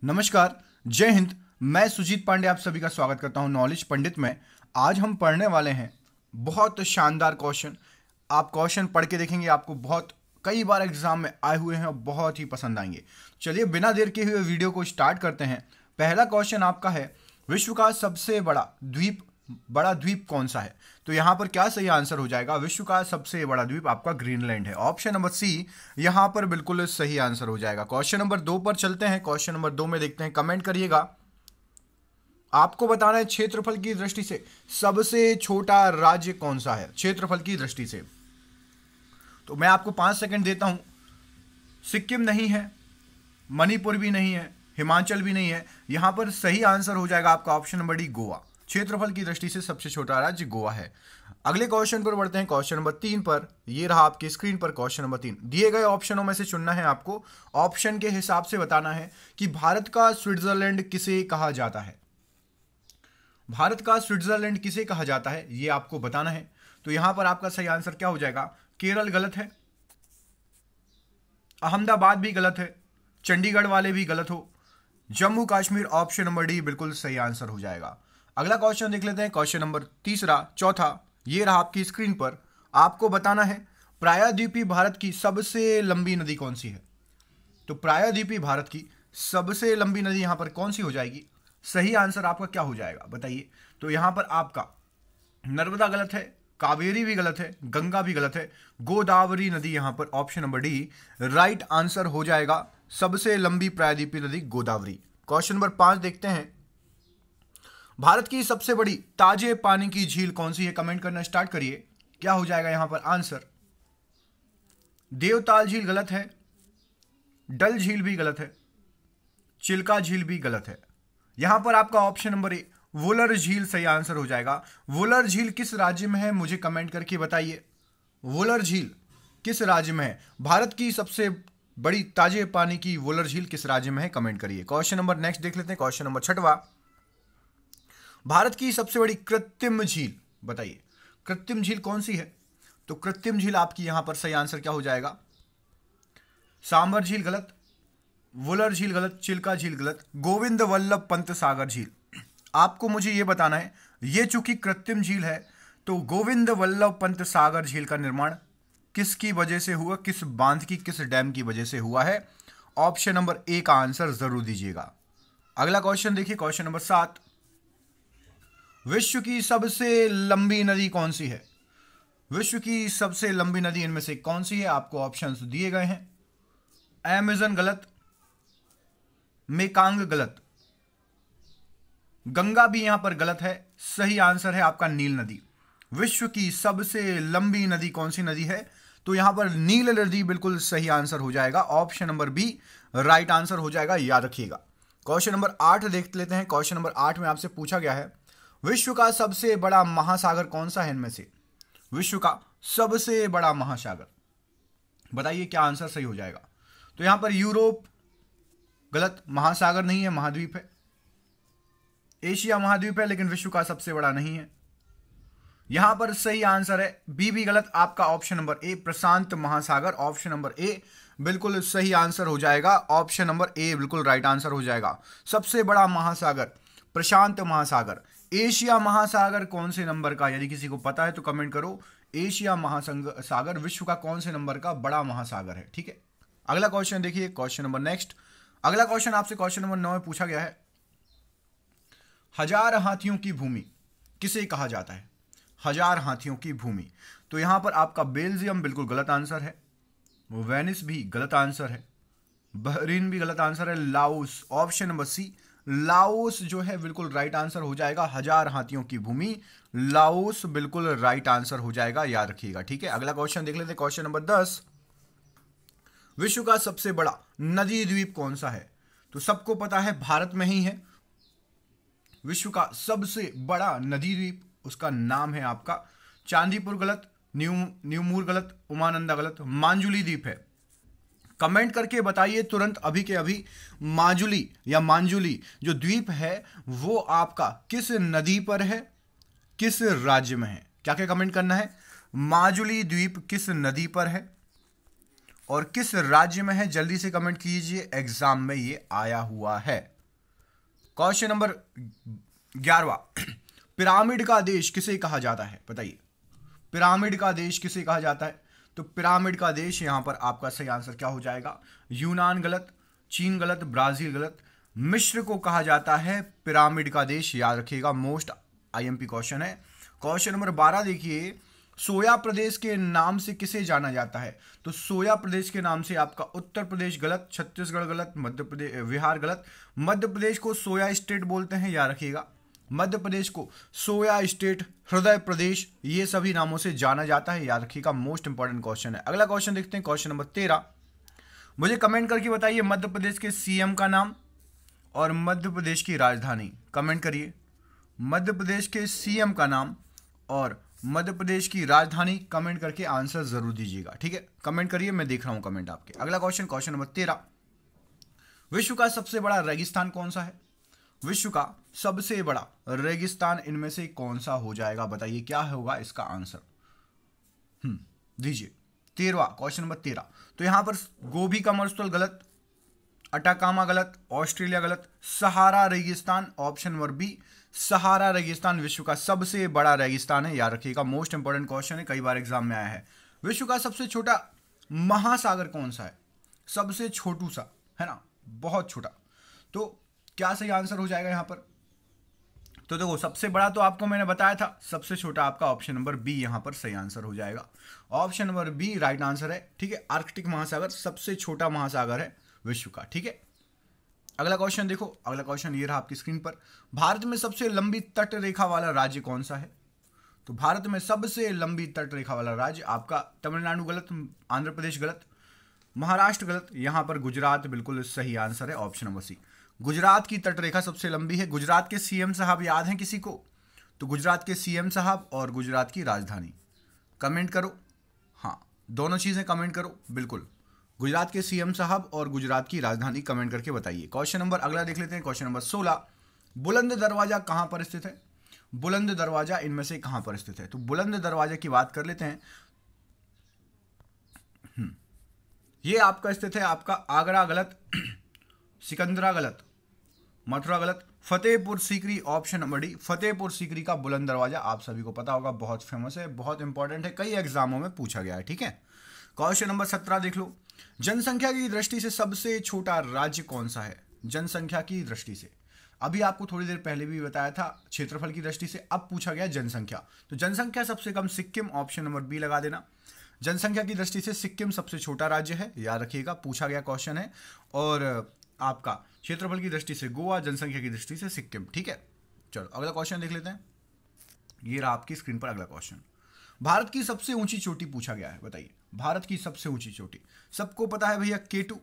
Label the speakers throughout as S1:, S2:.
S1: नमस्कार, जय हिंद। मैं सुजीत पांडे आप सभी का स्वागत करता हूं नॉलेज पंडित में। आज हम पढ़ने वाले हैं बहुत शानदार क्वेश्चन। आप क्वेश्चन पढ़ के देखेंगे, आपको बहुत कई बार एग्जाम में आए हुए हैं और बहुत ही पसंद आएंगे। चलिए बिना देर के हुए वीडियो को स्टार्ट करते हैं। पहला क्वेश्चन आपका है, विश्व का सबसे बड़ा द्वीप कौन सा है? तो यहां पर क्या सही आंसर हो जाएगा? विश्व का सबसे बड़ा द्वीप आपका ग्रीनलैंड है। ऑप्शन नंबर सी यहां पर बिल्कुल सही आंसर हो जाएगा। क्वेश्चन नंबर 2 पर चलते हैं। क्वेश्चन नंबर 2 में देखते हैं, कमेंट करिएगा। आपको बताना है क्षेत्रफल की दृष्टि से सबसे छोटा राज्य कौन सा है, क्षेत्रफल की दृष्टि से। तो मैं आपको 5 सेकंड देता हूं। सिक्किम नहीं है, मणिपुर भी नहीं है, हिमाचल भी नहीं है। यहां पर सही आंसर हो जाएगा आपका ऑप्शन नंबर डी, गोवा। क्षेत्रफल की दृष्टि से सबसे छोटा राज्य गोवा है। अगले क्वेश्चन पर बढ़ते हैं, क्वेश्चन नंबर 3 पर। ये रहा आपकी स्क्रीन पर क्वेश्चन नंबर 3। दिए गए ऑप्शनों में से चुनना है आपको। ऑप्शन के हिसाब से बताना है कि भारत का स्विट्जरलैंड किसे कहा जाता है। भारत का स्विट्जरलैंड किसे कहा जाता है ये आपको बताना है। तो यहां पर आपका सही आंसर क्या हो जाएगा? केरल गलत है, अहमदाबाद भी गलत है, चंडीगढ़ वाले भी गलत हो, Jammu Kashmir option number D बिल्कुल सही आंसर हो जाएगा। अगला क्वेश्चन देख लेते हैं, क्वेश्चन नंबर चौथा। ये रहा आपकी स्क्रीन पर। आपको बताना है प्रायद्वीपीय भारत की सबसे लंबी नदी कौन सी है। तो प्रायद्वीपीय भारत की सबसे लंबी नदी यहां पर कौन सी हो जाएगी? सही आंसर आपका क्या हो जाएगा बताइए। तो यहां पर आपका नर्मदा गलत है, कावेरी भी गलत है, गंगा भी गलत है, गोदावरी नदी यहां पर option number D right answer हो जाएगा। सबसे लंबी प्रायद्वीपीय नदी गोदावरी। क्वेश्चन नंबर 5 देखते हैं, भारत की सबसे बड़ी ताजे पानी की झील कौन सी है? कमेंट करना स्टार्ट करिए। क्या हो जाएगा यहां पर आंसर? देवताल झील गलत है, डल झील भी गलत है, चिल्का झील भी गलत है। यहां पर आपका ऑप्शन नंबर ए वुलर झील सही आंसर हो जाएगा। वुलर झील किस राज्य में है मुझे कमेंट करके बताइए। वुलर झील किस राज्य में है? भारत की सबसे बड़ी ताजे पानी की वुलर झील किस राज्य में है? कमेंट करिए। क्वेश्चन नंबर नेक्स्ट देख लेते हैं, क्वेश्चन नंबर 6वां। भारत की सबसे बड़ी कृत्रिम झील बताइए। कृत्रिम झील कौन सी है? तो कृत्रिम झील आपकी यहां पर सही आंसर क्या हो जाएगा? सांबर झील गलत, वुलर झील गलत, चिल्का झील गलत, गोविंद वल्लभ पंत सागर झील। आपको मुझे यह बताना है, यह चूंकि कृत्रिम झील है तो गोविंद वल्लभ पंत सागर झील का निर्माण किसकी वजह से हुआ, किस बांध की, किस डैम की वजह से हुआ है? ऑप्शन नंबर ए का आंसर जरूर दीजिएगा। अगला क्वेश्चन देखिए, क्वेश्चन नंबर 7। विश्व की सबसे लंबी नदी कौन सी है? विश्व की सबसे लंबी नदी इनमें से कौन सी है? आपको ऑप्शंस दिए गए हैं। अमेज़न गलत, मेकांग गलत, गंगा भी यहां पर गलत है। सही आंसर है आपका नील नदी। विश्व की सबसे लंबी नदी कौन सी नदी है? तो यहां पर नील नदी बिल्कुल सही आंसर हो जाएगा। Option number B right answer हो जाएगा, याद रखिएगा। क्वेश्चन नंबर 8 देख लेते हैं। क्वेश्चन नंबर 8 में आपसे पूछा गया है, विश्व का सबसे बड़ा महासागर कौन सा है इनमें से? विश्व का सबसे बड़ा महासागर बताइए, क्या आंसर सही हो जाएगा? तो यहां पर यूरोप गलत, महासागर नहीं है, महाद्वीप है। एशिया महाद्वीप है लेकिन विश्व का सबसे बड़ा नहीं है। यहां पर सही आंसर है बी भी गलत, आपका ऑप्शन नंबर ए प्रशांत महासागर। ऑप्शन नंबर ए बिल्कुल सही आंसर हो जाएगा। ऑप्शन नंबर ए बिल्कुल राइट आंसर हो जाएगा। सबसे बड़ा महासागर प्रशांत महासागर। एशिया महासागर कौन से नंबर का, यदि किसी को पता है तो कमेंट करो। एशिया महासागर विश्व का कौन से नंबर का बड़ा महासागर है? ठीक है, अगला क्वेश्चन देखिए, क्वेश्चन नंबर नेक्स्ट। अगला क्वेश्चन आपसे क्वेश्चन नंबर 9 में पूछा गया है, हजार हाथियों की भूमि किसे कहा जाता है? हजार हाथियों की भूमि। तो यहां पर आपका बेल्जियम बिल्कुल गलत आंसर है, वेनिस भी गलत आंसर है, बहरीन भी गलत आंसर है, Laos option number C Laos जो है बिल्कुल राइट आंसर हो जाएगा। हजार हाथियों की भूमि लाओस बिल्कुल राइट आंसर हो जाएगा, याद रखिएगा। ठीक है, अगला क्वेश्चन देख लेते हैं, क्वेश्चन नंबर 10। विश्व का सबसे बड़ा नदी द्वीप कौन सा है? तो सबको पता है भारत में ही है विश्व का सबसे बड़ा नदी द्वीप। उसका नाम है आपका चांदीपुर गलत, न्यूमूर गलत, उमानंदा गलत, मांजुली द्वीप है। कमेंट करके बताइए तुरंत अभी के अभी, माजुली या मांजुली जो द्वीप है वो आपका किस नदी पर है, किस राज्य में है? क्या क्या कमेंट करना है? माजुली द्वीप किस नदी पर है और किस राज्य में है? जल्दी से कमेंट कीजिए, एग्जाम में ये आया हुआ है। क्वेश्चन नंबर 11वां, पिरामिड का देश किसे कहा जाता है? बताइए, पिरामिड का देश किसे कहा जाता है? तो पिरामिड का देश यहां पर आपका सही आंसर क्या हो जाएगा? यूनान गलत, चीन गलत, ब्राजील गलत, मिस्र को कहा जाता है पिरामिड का देश। याद रखिएगा, मोस्ट आईएमपी क्वेश्चन है। क्वेश्चन नंबर 12 देखिए, सोया प्रदेश के नाम से किसे जाना जाता है? तो सोया प्रदेश के नाम से आपका उत्तर प्रदेश गलत, छत्तीसगढ़ गलत, मध्य प्रदेश, बिहार गलत। मध्य प्रदेश को सोया स्टेट बोलते हैं, याद रखिएगा, मध्य प्रदेश को सोया स्टेट, हृदय प्रदेश, ये सभी नामों से जाना जाता है, याद रखिएगा। मोस्ट इंपॉर्टेंट क्वेश्चन है। अगला क्वेश्चन देखते हैं, क्वेश्चन नंबर 13। मुझे कमेंट करके बताइए मध्य प्रदेश के सीएम का नाम और मध्य प्रदेश की राजधानी। कमेंट करिए मध्य प्रदेश के सीएम का नाम और मध्य प्रदेश की राजधानी, कमेंट करके आंसर जरूर दीजिएगा, ठीक है? कमेंट करिए, मैं देख रहा हूं कमेंट आपके। अगला क्वेश्चन, क्वेश्चन नंबर 13, विश्व का सबसे बड़ा रेगिस्तान कौन सा है? विश्व का सबसे बड़ा रेगिस्तान इनमें से कौन सा हो जाएगा? बताइए क्या होगा इसका आंसर? दीजिए। 13वां क्वेश्चन नंबर 13, तो यहां पर गोभी का मरुस्थल गलत, अटाकामा गलत, ऑस्ट्रेलिया गलत, सहारा रेगिस्तान, ऑप्शन नंबर बी सहारा रेगिस्तान विश्व का सबसे बड़ा रेगिस्तान है, याद रखिएगा। मोस्ट इंपॉर्टेंट क्वेश्चन है, कई बार एग्जाम में आया है। विश्व का सबसे छोटा महासागर कौन सा है? सबसे छोटू सा, है ना, बहुत छोटा। तो क्या सही आंसर हो जाएगा यहां पर? तो देखो, सबसे बड़ा तो आपको मैंने बताया था, सबसे छोटा आपका ऑप्शन नंबर बी यहां पर सही आंसर हो जाएगा। Option number B right answer है, ठीक है। आर्कटिक महासागर सबसे छोटा महासागर है विश्व का, ठीक है। अगला क्वेश्चन देखो, अगला क्वेश्चन ये रहा आपकी स्क्रीन पर, भारत में सबसे लंबी तट रेखा वाला राज्य कौन सा है? तो भारत में सबसे लंबी तट रेखा वाला राज्य आपका तमिलनाडु गलत, आंध्र प्रदेश गलत, महाराष्ट्र गलत, यहां पर गुजरात बिल्कुल सही आंसर है, ऑप्शन नंबर सी। गुजरात की तट रेखा सबसे लंबी है। गुजरात के सीएम साहब याद हैं किसी को? तो गुजरात के सीएम साहब और गुजरात की राजधानी, कमेंट करो। हाँ, दोनों चीजें कमेंट करो, बिल्कुल। गुजरात के सीएम साहब और गुजरात की राजधानी कमेंट करके बताइए। क्वेश्चन नंबर अगला देख लेते हैं, क्वेश्चन नंबर 16, बुलंद दरवाजा कहां पर स्थित है? बुलंद दरवाजा इनमें से कहां पर स्थित है? तो बुलंद दरवाजा की बात कर लेते हैं। ये आपका स्थित है आपका आगरा गलत, सिकंदरा गलत, मथुरा गलत, Fatehpur Sikri, option number D Fatehpur Sikri का बुलंद दरवाजा आप सभी को पता होगा, बहुत फेमस है, बहुत इंपॉर्टेंट है, कई एग्जामों में पूछा गया है, ठीक है। क्वेश्चन नंबर 17 देख लो, जनसंख्या की दृष्टि से सबसे छोटा राज्य कौन सा है? जनसंख्या की दृष्टि से, अभी आपको थोड़ी देर पहले भी बताया था क्षेत्रफल की दृष्टि से, अब पूछा गया जनसंख्या। तो जनसंख्या सबसे कम सिक्किम, ऑप्शन नंबर बी लगा देना। जनसंख्या की दृष्टि से सिक्किम सबसे छोटा राज्य है, याद रखिएगा, पूछा गया क्वेश्चन है। और आपका क्षेत्रफल की दृष्टि से गोवा, जनसंख्या की दृष्टि से सिक्किम, ठीक है। चलो अगला क्वेश्चन देख लेते हैं, ये रहा आपकी स्क्रीन पर अगला क्वेश्चन। भारत की सबसे ऊंची चोटी पूछा गया है, बताइए भारत की सबसे ऊंची चोटी। सबको पता है भैया, K2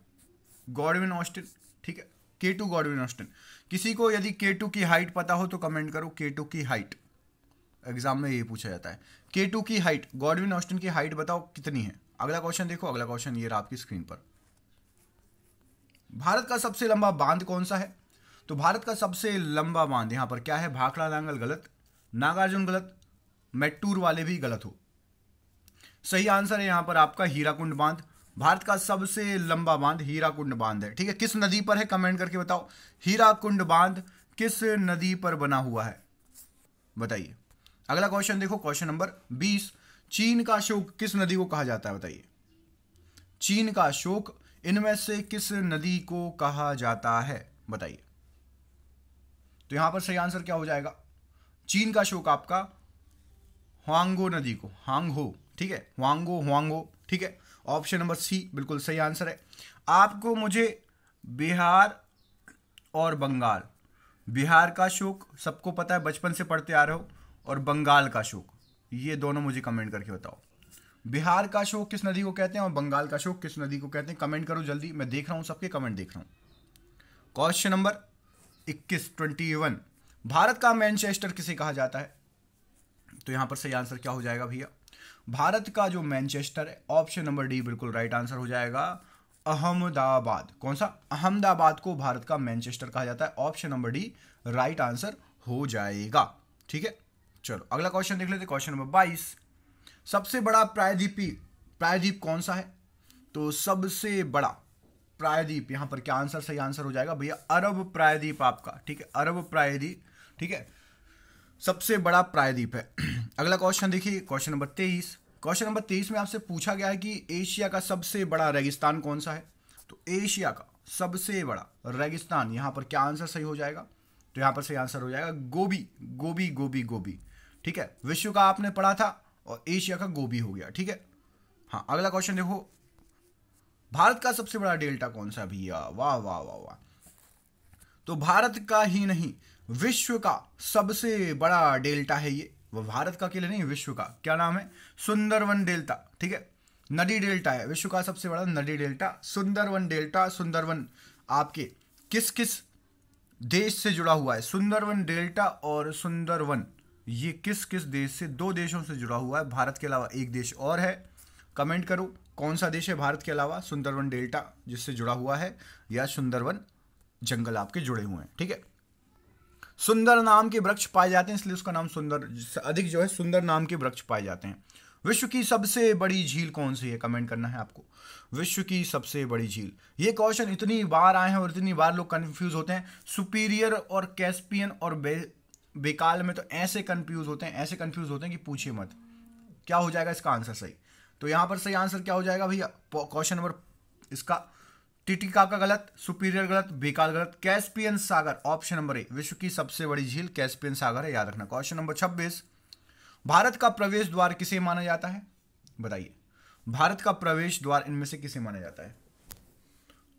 S1: गॉडविन ऑस्टिन, ठीक है, K2 गॉडविन ऑस्टिन। किसी को यदि K2 की हाइट पता हो तो कमेंट करो, K2 की हाइट, एग्जाम में यही पूछा जाता है, K2 की हाइट, गॉडविन ऑस्टिन की हाइट बताओ कितनी है। अगला क्वेश्चन देखो, अगला क्वेश्चन ये रहा आपकी स्क्रीन पर, भारत का सबसे लंबा बांध कौन सा है? तो भारत का सबसे लंबा बांध यहां पर क्या है? भाखड़ा नांगल गलत, नागार्जुन गलत, मेट्टूर वाले भी गलत हो। सही आंसर है यहां पर आपका हीराकुंड बांध। भारत का सबसे लंबा बांध हीराकुंड बांध है, ठीक है। किस नदी पर है कमेंट करके बताओ, हीराकुंड बांध किस नदी पर बना हुआ है, बताइए। अगला क्वेश्चन देखो, क्वेश्चन नंबर 20, चीन का अशोक किस नदी को कहा जाता है? बताइए, चीन का अशोक इनमें से किस नदी को कहा जाता है, बताइए। तो यहां पर सही आंसर क्या हो जाएगा? चीन का अशोक आपका ह्वांगो नदी को, हांगहो, ठीक है, ह्वांगो, ठीक है, ऑप्शन नंबर सी बिल्कुल सही आंसर है। आपको मुझे बिहार और बंगाल, बिहार का अशोक सबको पता है, बचपन से पढ़ते आ रहे हो, और बंगाल का अशोक, ये दोनों मुझे कमेंट करके बताओ, बिहार का अशोक किस नदी को कहते हैं और बंगाल का अशोक किस नदी को कहते हैं। कमेंट करो जल्दी, मैं देख रहा हूं सबके कमेंट देख रहा हूं। क्वेश्चन नंबर 21, भारत का मैनचेस्टर किसे कहा जाता है? तो यहां पर सही आंसर क्या हो जाएगा भैया? भारत का जो मैनचेस्टर है, ऑप्शन नंबर डी बिल्कुल राइट आंसर हो जाएगा, अहमदाबाद। कौन सा? अहमदाबाद को भारत का मैनचेस्टर कहा जाता है, option number D right answer हो जाएगा, ठीक है। चलो अगला क्वेश्चन देख लेते, क्वेश्चन नंबर 22, सबसे बड़ा प्रायद्वीप कौन सा है? तो सबसे बड़ा प्रायद्वीप, यहाँ पर क्या आंसर, सही आंसर हो जाएगा भैया अरब प्रायद्वीप आपका, ठीक है, अरब प्रायद्वीप, ठीक है, सबसे बड़ा प्रायद्वीप है। अगला क्वेश्चन देखिए, क्वेश्चन नंबर 23। क्वेश्चन नंबर 23 में आपसे पूछा गया है कि एशिया का सबसे बड़ा रेगिस्तान कौन सा है। तो एशिया का सबसे बड़ा रेगिस्तान, यहाँ पर क्या आंसर सही हो जाएगा, तो यहाँ पर सही आंसर हो जाएगा गोबी, गोबी गोबी गोबी, ठीक है। विश्व का आपने पढ़ा था और एशिया का गोबी हो गया, ठीक है। हाँ, अगला क्वेश्चन देखो, भारत का सबसे बड़ा डेल्टा कौन सा भैया, वाह वाह वाह वाह। तो भारत का ही नहीं, विश्व का सबसे बड़ा डेल्टा है ये, वो भारत का अकेले नहीं, विश्व का। क्या नाम है, सुंदरवन डेल्टा, ठीक है, नदी डेल्टा है, विश्व का सबसे बड़ा नदी डेल्टा सुंदरवन डेल्टा। सुंदरवन आपके किस किस देश से जुड़ा हुआ है, सुंदरवन डेल्टा और सुंदरवन ये किस किस देश से, दो देशों से जुड़ा हुआ है, भारत के अलावा एक देश और है। कमेंट करो कौन सा देश है भारत के अलावा सुंदरवन डेल्टा जिससे जुड़ा हुआ है, या सुंदरवन जंगल आपके जुड़े हुए हैं, ठीक है। सुंदर नाम के वृक्ष पाए जाते हैं इसलिए उसका नाम सुंदर, अधिक जो है सुंदर नाम के वृक्ष पाए जाते हैं। विश्व की सबसे बड़ी झील कौन सी है, कमेंट करना है आपको, विश्व की सबसे बड़ी झील। ये क्वेश्चन इतनी बार आए हैं और इतनी बार लोग कंफ्यूज होते हैं, सुपीरियर और कैस्पियन और बेकाल में तो ऐसे कंफ्यूज होते हैं कि पूछिए मत। क्या हो जाएगा इसका आंसर सही, तो यहां पर सही आंसर क्या हो जाएगा भैया, क्वेश्चन नंबर इसका टिटिका का गलत, सुपीरियर गलत, बेकाल गलत, Caspian Sagar option number A, विश्व की सबसे बड़ी झील कैस्पियन सागर है, याद रखना। क्वेश्चन नंबर 26, भारत का प्रवेश द्वार किसे माना जाता है, बताइए, भारत का प्रवेश द्वार इनमें से किसे माना जाता है।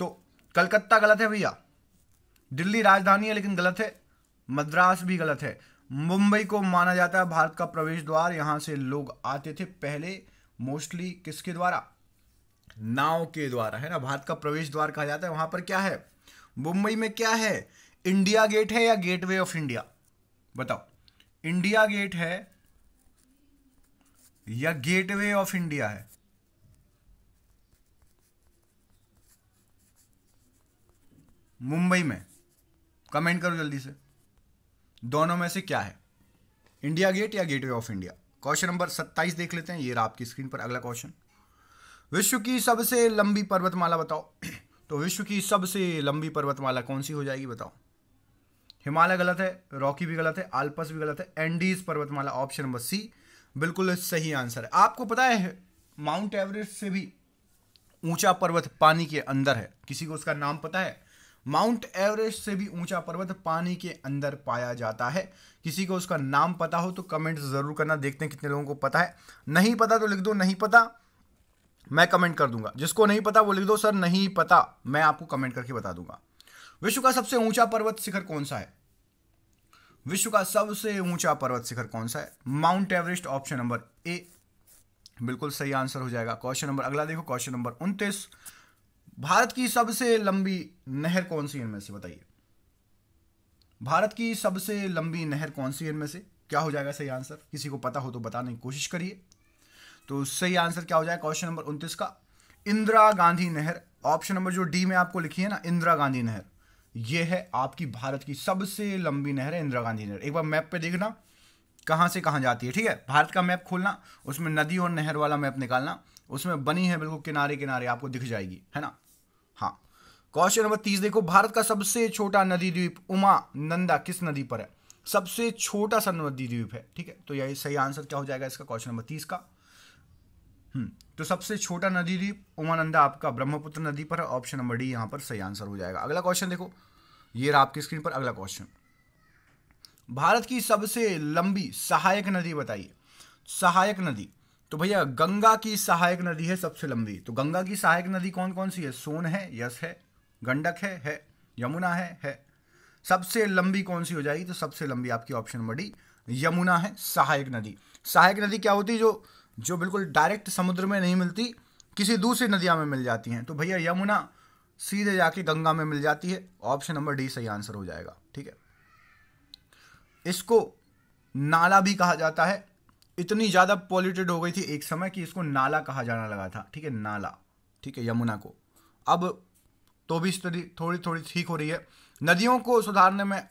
S1: तो कलकत्ता गलत है भैया, दिल्ली राजधानी है लेकिन गलत है, मद्रास भी गलत है, मुंबई को माना जाता है भारत का प्रवेश द्वार। यहां से लोग आते थे पहले मोस्टली किसके द्वारा, नाव के द्वारा, है ना, भारत का प्रवेश द्वार कहा जाता है। वहां पर क्या है, मुंबई में क्या है, इंडिया गेट है या गेटवे ऑफ इंडिया, बताओ, इंडिया गेट है या गेटवे ऑफ इंडिया है। मुंबई में कमेंट करो जल्दी से, दोनों में से क्या है, इंडिया गेट या gateway of India. Question number 27 देख लेते हैं, ये रहा आपकी स्क्रीन पर अगला क्वेश्चन, विश्व की सबसे लंबी पर्वतमाला बताओ। तो विश्व की सबसे लंबी पर्वतमाला कौन सी हो जाएगी बताओ, हिमालय गलत है, रॉकी भी गलत है, आल्पस भी गलत है, एंडीज पर्वतमाला ऑप्शन नंबर सी बिल्कुल सही आंसर है। आपको पता है माउंट एवरेस्ट से भी ऊंचा पर्वत पानी के अंदर है, किसी को उसका नाम पता है, माउंट एवरेस्ट से भी ऊंचा पर्वत पानी के अंदर पाया जाता है, किसी को उसका नाम पता हो तो कमेंट जरूर करना, देखते हैं कितने लोगों को पता है। नहीं पता तो लिख दो नहीं पता, मैं कमेंट कर दूंगा, जिसको नहीं पता वो लिख दो सर नहीं पता, मैं आपको कमेंट करके बता दूंगा। विश्व का सबसे ऊंचा पर्वत शिखर कौन सा है, विश्व का सबसे ऊंचा पर्वत शिखर कौन सा है, mount Everest option number A बिल्कुल सही आंसर हो जाएगा। क्वेश्चन नंबर अगला देखो, क्वेश्चन नंबर 29, भारत की सबसे लंबी नहर कौन सी इनमें से बताइए, भारत की सबसे लंबी नहर कौन सी इनमें से, क्या हो जाएगा सही आंसर, किसी को पता हो तो बताने की कोशिश करिए। तो सही आंसर क्या हो जाएगा क्वेश्चन नंबर 29 का, इंदिरा गांधी नहर, ऑप्शन नंबर जो डी में आपको लिखी है ना इंदिरा गांधी नहर, यह है आपकी भारत की सबसे लंबी नहर है इंदिरा गांधी नहर। एक बार मैप पे देखना कहां से कहां जाती है, ठीक है, भारत का मैप खोलना, उसमें नदी और नहर वाला मैप निकालना, उसमें बनी है बिल्कुल किनारे किनारे, आपको दिख जाएगी, है ना। हाँ, क्वेश्चन नंबर 30 देखो, भारत का सबसे छोटा नदी द्वीप उमानंदा किस नदी पर है, सबसे छोटा सा नदी द्वीप है, ठीक है, तो यही सही आंसर क्या हो जाएगा इसका क्वेश्चन नंबर 30 का। तो सबसे छोटा नदी द्वीप उमानंदा आपका ब्रह्मपुत्र नदी पर है, ऑप्शन नंबर डी यहां पर सही आंसर हो जाएगा। अगला क्वेश्चन देखो, ये रहा आपकी स्क्रीन पर अगला क्वेश्चन, भारत की सबसे लंबी सहायक नदी बताइए, सहायक नदी, तो भैया गंगा की सहायक नदी है सबसे लंबी। तो गंगा की सहायक नदी कौन कौन सी है, सोन है, यस है, गंडक है, यमुना है, सबसे लंबी कौन सी हो जाएगी, तो सबसे लंबी आपकी ऑप्शन नंबर डी यमुना है सहायक नदी। सहायक नदी क्या होती है, जो बिल्कुल डायरेक्ट समुद्र में नहीं मिलती, किसी दूसरी नदियां में मिल जाती हैं, तो भैया यमुना सीधे जाके गंगा में मिल जाती है, ऑप्शन नंबर डी सही आंसर हो जाएगा, ठीक है। इसको नाला भी कहा जाता है, इतनी ज्यादा पॉल्यूटेड हो गई थी एक समय कि इसको नाला कहा जाना लगा था, ठीक है, नाला, ठीक है, यमुना को। अब तो भी स्थिति थोड़ी थोड़ी ठीक हो रही है, नदियों को सुधारने में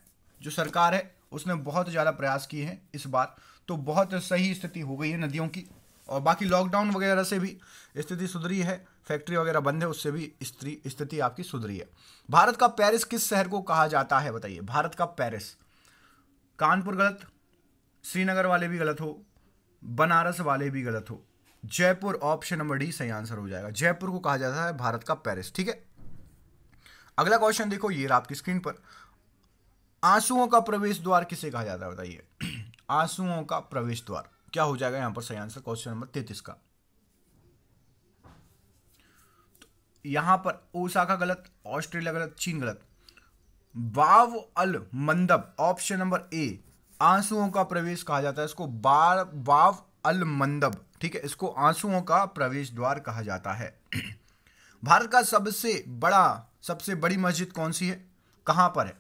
S1: जो सरकार है उसने बहुत ज़्यादा प्रयास किए हैं इस बार, तो बहुत सही स्थिति हो गई है नदियों की, और बाकी लॉकडाउन वगैरह से भी स्थिति सुधरी है, फैक्ट्री वगैरह बंद है, उससे भी स्थिति आपकी सुधरी है। भारत का पेरिस किस शहर को कहा जाता है, बताइए। भारत का पेरिस, कानपुर गलत, श्रीनगर वाले भी गलत हो, बनारस वाले भी गलत हो, जयपुर, ऑप्शन नंबर डी सही आंसर हो जाएगा। जयपुर को कहा जाता है भारत का पेरिस, ठीक है। अगला क्वेश्चन देखो, ये रहा आपकी स्क्रीन पर। आंसुओं का प्रवेश द्वार किसे कहा जाता है, बताइए। आंसुओं का प्रवेश द्वार क्या हो जाएगा यहां पर सही आंसर, क्वेश्चन नंबर 33 का। तो यहां पर ओसाका गलत, ऑस्ट्रेलिया गलत, चीन गलत। बाव अल मंदब, ऑप्शन नंबर ए, आंसुओं का प्रवेश कहा जाता है इसको, बाव अल मंदब, ठीक है, इसको आंसुओं का प्रवेश द्वार कहा जाता है। भारत का सबसे बड़ी मस्जिद कौन सी है, कहां पर है?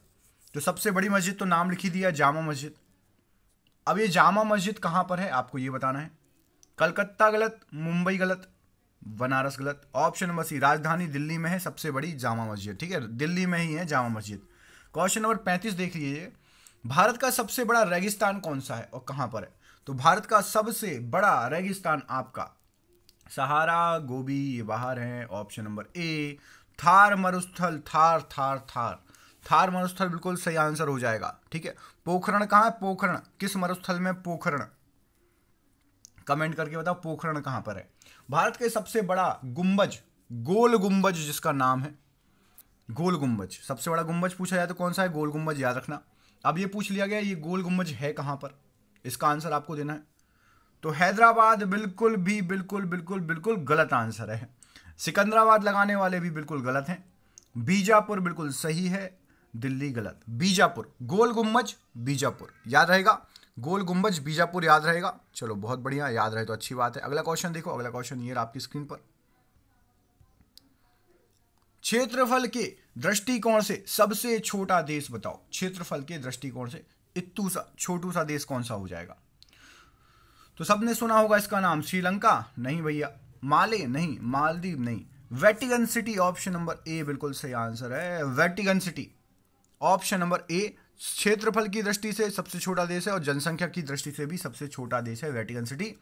S1: तो सबसे बड़ी मस्जिद तो नाम लिखी दिया, जामा मस्जिद। अब ये जामा मस्जिद कहां पर है आपको ये बताना है। कलकत्ता गलत, मुंबई गलत, बनारस गलत, ऑप्शन नंबर सी, राजधानी दिल्ली में है सबसे बड़ी जामा मस्जिद, ठीक है, दिल्ली में ही है जामा मस्जिद। क्वेश्चन नंबर 35 देख लीजिए। भारत का सबसे बड़ा रेगिस्तान कौन सा है और कहां पर है? तो भारत का सबसे बड़ा रेगिस्तान आपका सहारा, गोबी, ये बाहर है, ऑप्शन नंबर ए, थार मरुस्थल, थार मरुस्थल बिल्कुल सही आंसर हो जाएगा, ठीक है। पोखरण कहां है, पोखरण किस मरुस्थल में, पोखरण, कमेंट करके बताओ पोखरण कहां पर है। भारत के सबसे बड़ा गुंबज, गोल गुंबज जिसका नाम है, गोल गुंबज, सबसे बड़ा गुंबज पूछा जाए तो कौन सा है, गोल गुंबज, याद रखना। अब ये पूछ लिया गया ये गोल गुंबज है कहां पर, इसका आंसर आपको देना है। तो हैदराबाद बिल्कुल गलत आंसर है। सिकंदराबाद लगाने वाले भी बिल्कुल गलत हैं। बीजापुर बिल्कुल सही है, दिल्ली गलत। बीजापुर, गोल गुंबज बीजापुर, याद रहेगा, गोल गुंबज बीजापुर याद रहेगा। चलो बहुत बढ़िया, याद रहे तो अच्छी बात है। अगला क्वेश्चन देखो, अगला क्वेश्चन ये रहा आपकी स्क्रीन पर। क्षेत्रफल के दृष्टिकोण से सबसे छोटा देश बताओ। क्षेत्रफल के दृष्टिकोण से इत्तू सा छोटू सा देश कौन सा हो जाएगा? तो सबने सुना होगा इसका नाम, श्रीलंका नहीं भैया, माले नहीं, मालदीव नहीं, Vatican city, option number A बिल्कुल सही आंसर है, Vatican city, option number A. क्षेत्रफल की दृष्टि से सबसे छोटा देश है और जनसंख्या की दृष्टि से भी सबसे छोटा देश है वेटिकन सिटी।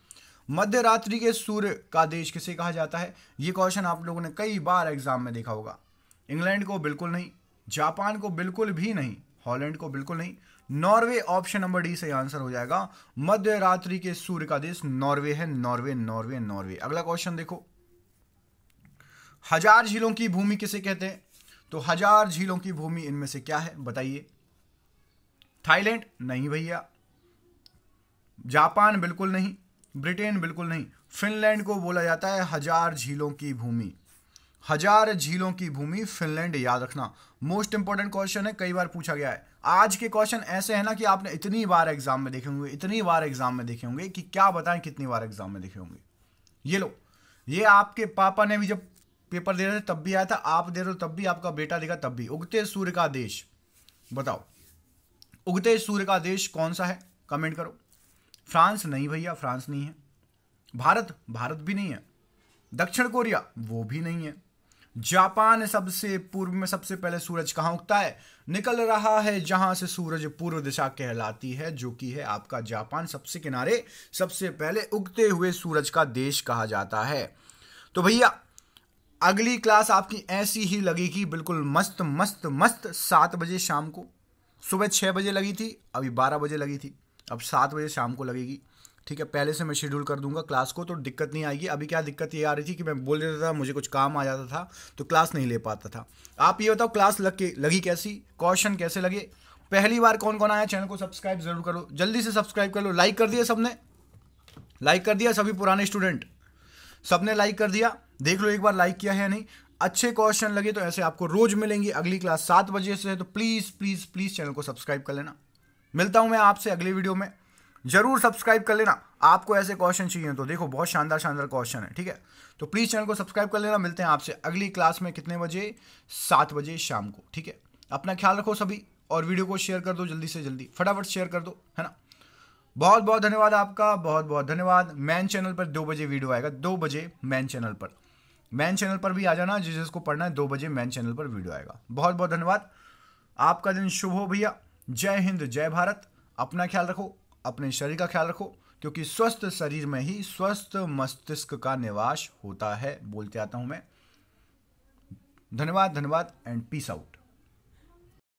S1: मध्य रात्रि के सूर्य का देश किसे कहा जाता है? ये क्वेश्चन आप लोगों ने कई बार एग्जाम में देखा होगा। इंग्लैंड को बिल्कुल नहीं, जापान को बिल्कुल भी नहीं, हॉलैंड को बिल्कुल नहीं, नॉर्वे, ऑप्शन नंबर डी सही आंसर हो जाएगा। मध्य रात्रि के सूर्य का देश नॉर्वे है, नॉर्वे। अगला क्वेश्चन देखो, 1000 झीलों की भूमि किसे कहते हैं? तो 1000 झीलों की भूमि इनमें से क्या है बताइए। थाईलैंड नहीं भैया, जापान बिल्कुल नहीं, ब्रिटेन बिल्कुल नहीं, फिनलैंड को बोला जाता है 1000 झीलों की भूमि। 1000 झीलों की भूमि फिनलैंड, याद रखना। मोस्ट इंपॉर्टेंट क्वेश्चन है, कई बार पूछा गया है। आज के क्वेश्चन ऐसे है ना कि आपने इतनी बार एग्जाम में देखे होंगे, कि क्या बताएं कितनी बार एग्जाम में देखे होंगे। ये लो, ये आपके पापा ने भी जब पेपर दे रहे थे तब भी आया था, आप दे रहे हो तब भी, आपका बेटा देगा तब भी। उगते सूर्य का देश बताओ, उगते सूर्य का देश कौन सा है, कमेंट करो। फ्रांस नहीं भैया, फ्रांस नहीं है। भारत भी नहीं है। दक्षिण कोरिया वो भी नहीं है। जापान सबसे पूर्व में सबसे पहले सूरज कहां उगता है? निकल रहा है जहां से सूरज पूर्व दिशा कहलाती है, जो कि है आपका जापान। सबसे किनारे सबसे पहले उगते हुए सूरज का देश कहा जाता है। तो भैया अगली क्लास आपकी ऐसी ही लगेगी, बिल्कुल मस्त 7 बजे शाम को। सुबह 6 बजे लगी थी, अभी 12 बजे लगी थी, अब 7 बजे शाम को लगेगी, ठीक है। पहले से मैं शेड्यूल कर दूंगा क्लास को, तो दिक्कत नहीं आएगी। अभी क्या दिक्कत ये आ रही थी कि मैं बोल देता था, मुझे कुछ काम आ जाता था तो क्लास नहीं ले पाता था। आप ये बताओ क्लास लगी कैसी, क्वेश्चन कैसे लगे? पहली बार कौन कौन आया, चैनल को सब्सक्राइब जरूर करो, जल्दी से सब्सक्राइब कर लो। लाइक कर दिया सबने, लाइक कर दिया सभी पुराने स्टूडेंट, सबने लाइक कर दिया। देख लो एक बार लाइक किया है या नहीं। अच्छे क्वेश्चन लगे तो ऐसे आपको रोज मिलेंगे। अगली क्लास 7 बजे से है, तो प्लीज चैनल को सब्सक्राइब कर लेना। मिलता हूं मैं आपसे अगले वीडियो में, जरूर सब्सक्राइब कर लेना। आपको ऐसे क्वेश्चन चाहिए तो देखो बहुत शानदार क्वेश्चन है, ठीक है। तो प्लीज चैनल को सब्सक्राइब कर लेना। मिलते हैं आपसे अगली क्लास में, कितने बजे? 7 बजे शाम को, ठीक है। अपना ख्याल रखो सभी, और वीडियो को शेयर कर दो, जल्दी से जल्दी फटाफट शेयर कर दो, है ना। बहुत बहुत धन्यवाद आपका, बहुत बहुत धन्यवाद। मैन चैनल पर 2 बजे वीडियो आएगा, 2 बजे मैन चैनल पर भी आ जाना, जिसको पढ़ना है 2 बजे मैन चैनल पर वीडियो आएगा। बहुत बहुत धन्यवाद, आपका दिन शुभ हो भैया। जय हिंद, जय भारत। अपना ख्याल रखो, अपने शरीर का ख्याल रखो। क्योंकि स्वस्थ शरीर में ही स्वस्थ मस्तिष्क का निवास होता है। बोलते आता हूं मैं। धन्यवाद, धन्यवाद एंड पीस आउट।